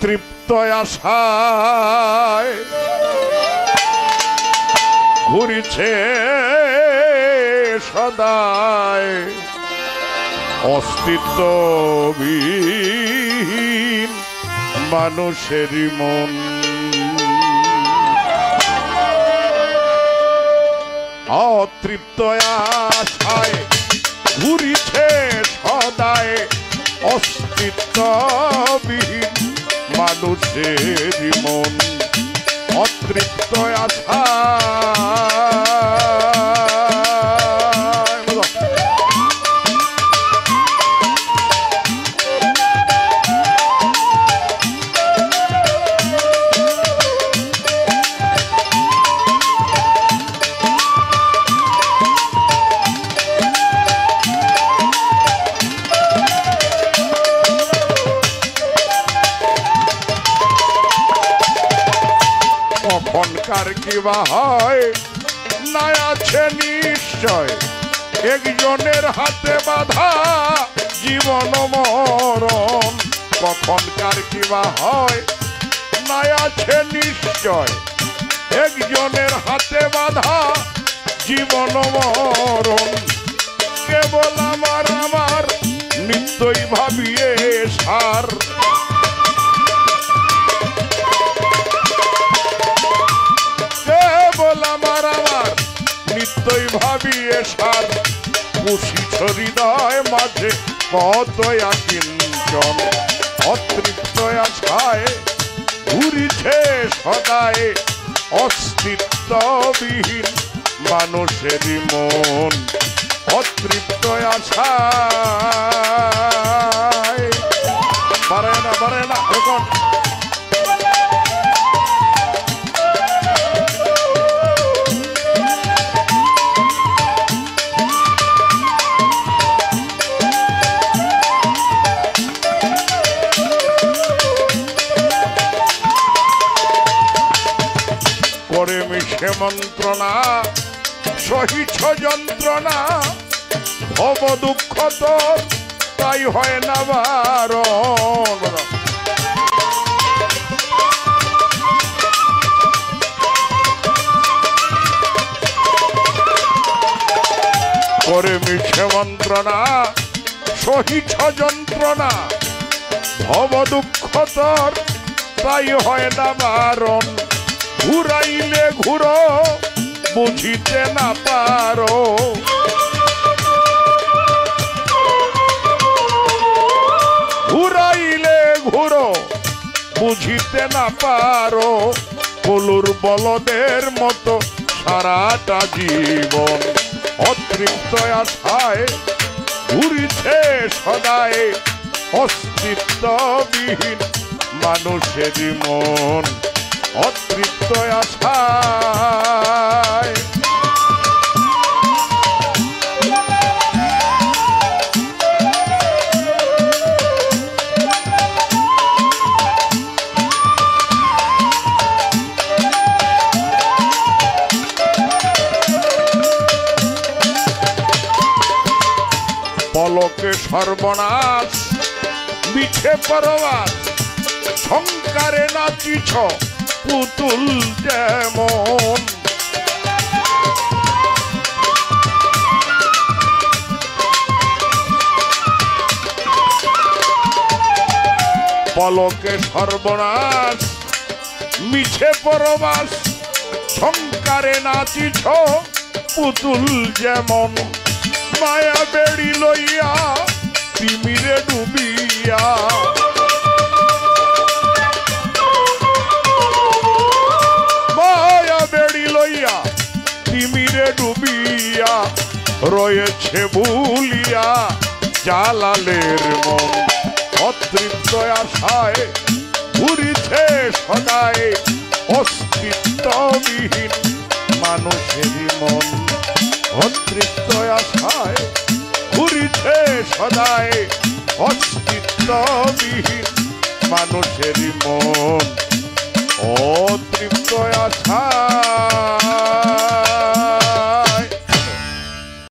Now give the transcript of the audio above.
অতৃপ্ত আশায় ঘুরিছে সদায় অস্তিত্বহীন মানুষেরই মন। অতৃপ্ত আশায় ঘুরিছে সদায় অস্তিত্বহীন মানুষেরই মন। অতৃপ্ত আশায় কখনকার কিবা হয় না আছে নিশ্চয় একজনের হাতে বাধা জীবন মরণ। কখনকার কিবা হয় না আছে নিশ্চয় একজনের হাতে বাধা জীবন মরণ। কেবল আমার আমার নিত্যই ভাবিয়ে সার আমার আমার নিত্যই ভাবিয়ে সার পুষিছ হৃদয় মাঝে কত আকিঞ্চন। অতৃপ্ত আশায় ঘুরিছে সদায় অস্তিত্ববিহীন মানুষেরই মন। অতৃপ্ত আশায় পারে না এখন করে মিশে মন্ত্রণা সহিছ যন্ত্রণা ভব দুঃখ তোর তাই হয় না বারণ। করে মিশে মন্ত্রণা সহিছ যন্ত্রণা ভব দুঃখ তোর তাই হয় না বারণ। ঘুরাইলে ঘুরো বুঝিতে না পারো ঘুরাইলে ঘুরো বুঝিতে না পারো। কলুর বলদের মতো সারাটা জীবন। অতৃপ্ত আশায় ঘুরিছে সদায় অস্তিত্ববিহীন মানুষেরই মন। অতৃপ্ত আশায় পলকে সর্বনাশ মিছে পরবাস সংকারে নাচিছ পুতুল যেমন। পলকে সর্বনাশ মিছে পরবাস সংকারে নাচিছ পুতুল যেমন। মায়া বেড়ি লইয়া তিমিরে ডুবিয়া মায়া বেড়ি লইয়া তিমিরে ডুবিয়া রয়েছে ভুলিয়া জালালের মন। অতৃপ্ত আশায় ঘুরিছে সদায় অস্তিত্ববিহীন মানুষেরই মন। অতৃপ্ত আশায় ঘুরিছে সদায় অস্তিত্ববিহীন মানুষেরই মন। অতৃপ্ত আশায়